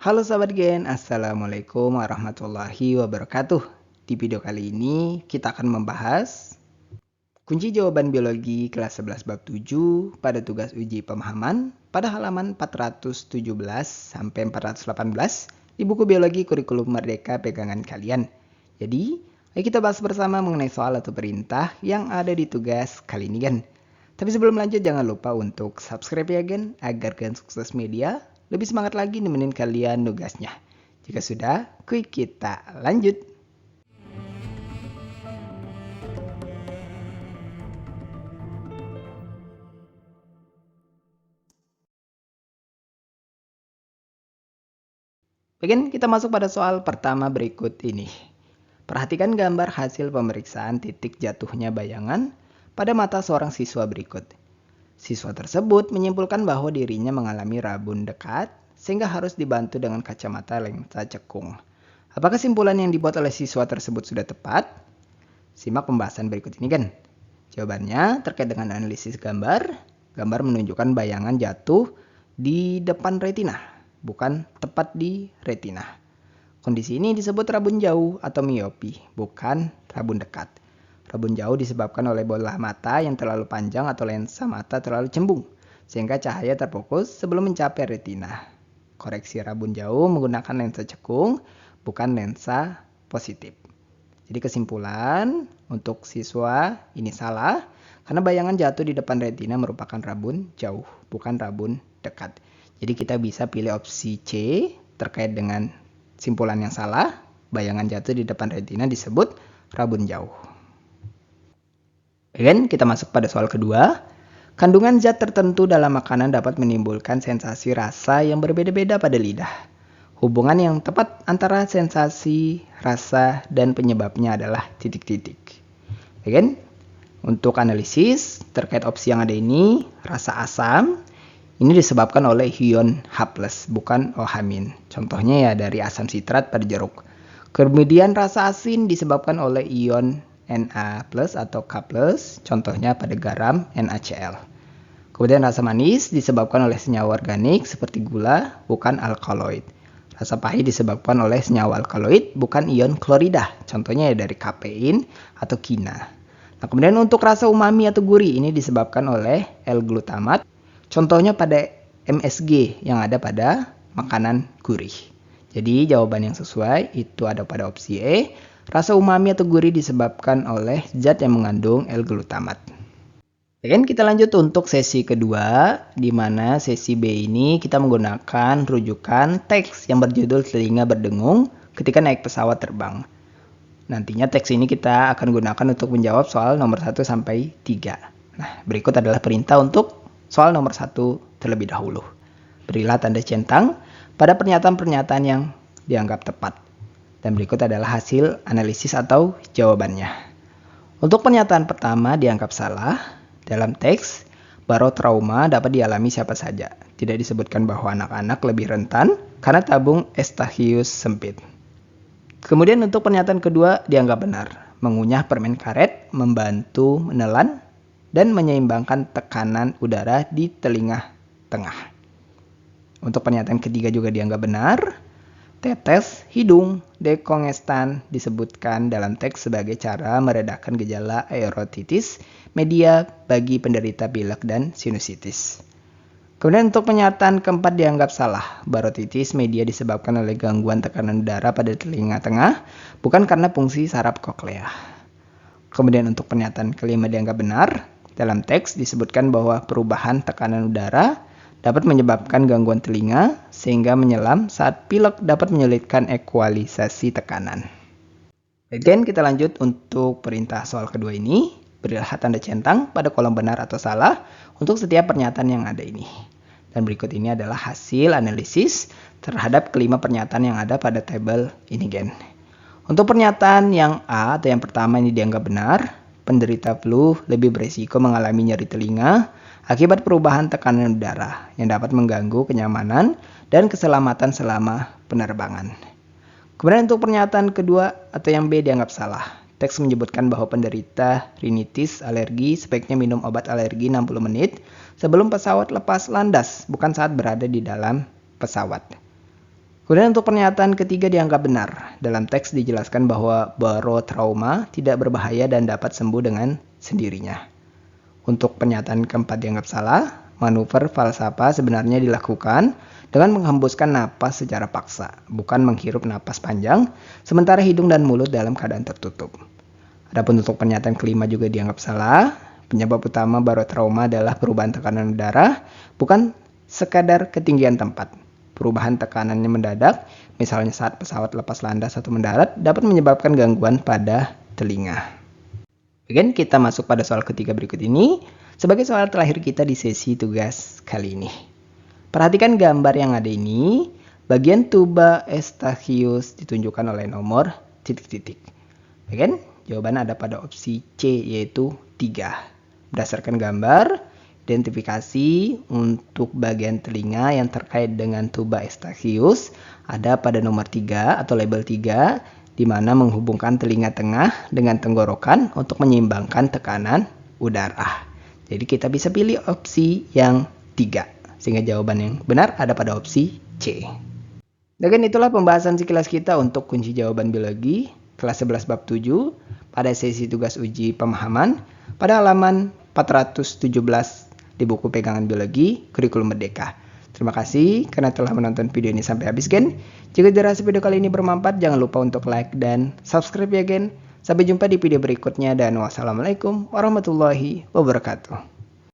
Halo sahabat Gen, Assalamualaikum warahmatullahi wabarakatuh. Di video kali ini kita akan membahas kunci jawaban biologi kelas 11 bab 7 pada tugas uji pemahaman pada halaman 417 sampai 418 di buku biologi kurikulum merdeka pegangan kalian. Jadi, ayo kita bahas bersama mengenai soal atau perintah yang ada di tugas kali ini Gen. Tapi sebelum lanjut jangan lupa untuk subscribe ya Gen, agar Gen Sukses Media lebih semangat lagi nemenin kalian nugasnya. Jika sudah, kuy kita lanjut. Bagian kita masuk pada soal pertama berikut ini. Perhatikan gambar hasil pemeriksaan titik jatuhnya bayangan pada mata seorang siswa berikut. Siswa tersebut menyimpulkan bahwa dirinya mengalami rabun dekat sehingga harus dibantu dengan kacamata lensa cekung. Apakah kesimpulan yang dibuat oleh siswa tersebut sudah tepat? Simak pembahasan berikut ini kan. Jawabannya terkait dengan analisis gambar. Gambar menunjukkan bayangan jatuh di depan retina, bukan tepat di retina. Kondisi ini disebut rabun jauh atau miopi, bukan rabun dekat. Rabun jauh disebabkan oleh bola mata yang terlalu panjang atau lensa mata terlalu cembung, sehingga cahaya terfokus sebelum mencapai retina. Koreksi rabun jauh menggunakan lensa cekung, bukan lensa positif. Jadi kesimpulan untuk siswa ini salah, karena bayangan jatuh di depan retina merupakan rabun jauh, bukan rabun dekat. Jadi kita bisa pilih opsi C terkait dengan simpulan yang salah, bayangan jatuh di depan retina disebut rabun jauh. Kemudian kita masuk pada soal kedua. Kandungan zat tertentu dalam makanan dapat menimbulkan sensasi rasa yang berbeda-beda pada lidah. Hubungan yang tepat antara sensasi, rasa, dan penyebabnya adalah titik-titik. Kemudian untuk analisis terkait opsi yang ada ini, rasa asam ini disebabkan oleh ion H+, bukan OH-. Contohnya ya dari asam sitrat pada jeruk. Kemudian rasa asin disebabkan oleh ion Na+ atau K+, contohnya pada garam NaCl. Kemudian rasa manis disebabkan oleh senyawa organik seperti gula, bukan alkaloid. Rasa pahit disebabkan oleh senyawa alkaloid, bukan ion klorida, contohnya ya dari kafein atau kina. Nah, kemudian untuk rasa umami atau gurih ini disebabkan oleh L-glutamat, contohnya pada MSG yang ada pada makanan gurih. Jadi jawaban yang sesuai itu ada pada opsi E. Rasa umami atau gurih disebabkan oleh zat yang mengandung L-glutamat. Oke, kita lanjut untuk sesi kedua, di mana sesi B ini kita menggunakan rujukan teks yang berjudul Telinga Berdengung ketika naik pesawat terbang. Nantinya teks ini kita akan gunakan untuk menjawab soal nomor 1 sampai 3. Nah, berikut adalah perintah untuk soal nomor 1 terlebih dahulu. Berilah tanda centang pada pernyataan-pernyataan yang dianggap tepat. Dan berikut adalah hasil analisis atau jawabannya. Untuk pernyataan pertama dianggap salah. Dalam teks, barotrauma dapat dialami siapa saja. Tidak disebutkan bahwa anak-anak lebih rentan karena tabung Eustachius sempit. Kemudian untuk pernyataan kedua dianggap benar. Mengunyah permen karet membantu menelan dan menyeimbangkan tekanan udara di telinga tengah. Untuk pernyataan ketiga juga dianggap benar. Tetes hidung dekongestan disebutkan dalam teks sebagai cara meredakan gejala aerotitis media bagi penderita pilek dan sinusitis. Kemudian untuk pernyataan keempat dianggap salah. Barotitis media disebabkan oleh gangguan tekanan udara pada telinga tengah, bukan karena fungsi saraf koklea. Kemudian untuk pernyataan kelima dianggap benar. Dalam teks disebutkan bahwa perubahan tekanan udara dapat menyebabkan gangguan telinga sehingga menyelam saat pilek dapat menyulitkan ekualisasi tekanan. Kemudian kita lanjut untuk perintah soal kedua ini. Berilah tanda centang pada kolom benar atau salah untuk setiap pernyataan yang ada ini. Dan berikut ini adalah hasil analisis terhadap kelima pernyataan yang ada pada tabel ini Gen. Untuk pernyataan yang A atau yang pertama ini dianggap benar. Penderita flu lebih berisiko mengalami nyeri telinga akibat perubahan tekanan udara yang dapat mengganggu kenyamanan dan keselamatan selama penerbangan. Kemudian untuk pernyataan kedua atau yang B dianggap salah. Teks menyebutkan bahwa penderita rinitis alergi sebaiknya minum obat alergi 60 menit sebelum pesawat lepas landas, bukan saat berada di dalam pesawat. Kemudian untuk pernyataan ketiga dianggap benar. Dalam teks dijelaskan bahwa barotrauma tidak berbahaya dan dapat sembuh dengan sendirinya. Untuk pernyataan keempat dianggap salah, manuver falsafah sebenarnya dilakukan dengan menghembuskan napas secara paksa, bukan menghirup napas panjang, sementara hidung dan mulut dalam keadaan tertutup. Adapun untuk pernyataan kelima juga dianggap salah. Penyebab utama barotrauma adalah perubahan tekanan udara, bukan sekadar ketinggian tempat. Perubahan tekanannya mendadak, misalnya saat pesawat lepas landas atau mendarat, dapat menyebabkan gangguan pada telinga. Kemudian kita masuk pada soal ketiga berikut ini, sebagai soal terakhir kita di sesi tugas kali ini. Perhatikan gambar yang ada ini, bagian tuba Eustachius ditunjukkan oleh nomor titik-titik. Bagian jawaban ada pada opsi C, yaitu 3. Berdasarkan gambar, identifikasi untuk bagian telinga yang terkait dengan tuba Eustachius ada pada nomor 3 atau label 3, di mana menghubungkan telinga tengah dengan tenggorokan untuk menyeimbangkan tekanan udara. Jadi kita bisa pilih opsi yang 3, sehingga jawaban yang benar ada pada opsi C. Dan itulah pembahasan sekilas kita untuk kunci jawaban biologi kelas 11 bab 7 pada sesi tugas uji pemahaman pada halaman 417 di buku pegangan biologi kurikulum merdeka. Terima kasih karena telah menonton video ini sampai habis, Gen. Jika dirasa video kali ini bermanfaat, jangan lupa untuk like dan subscribe ya, Gen. Sampai jumpa di video berikutnya dan wassalamualaikum warahmatullahi wabarakatuh.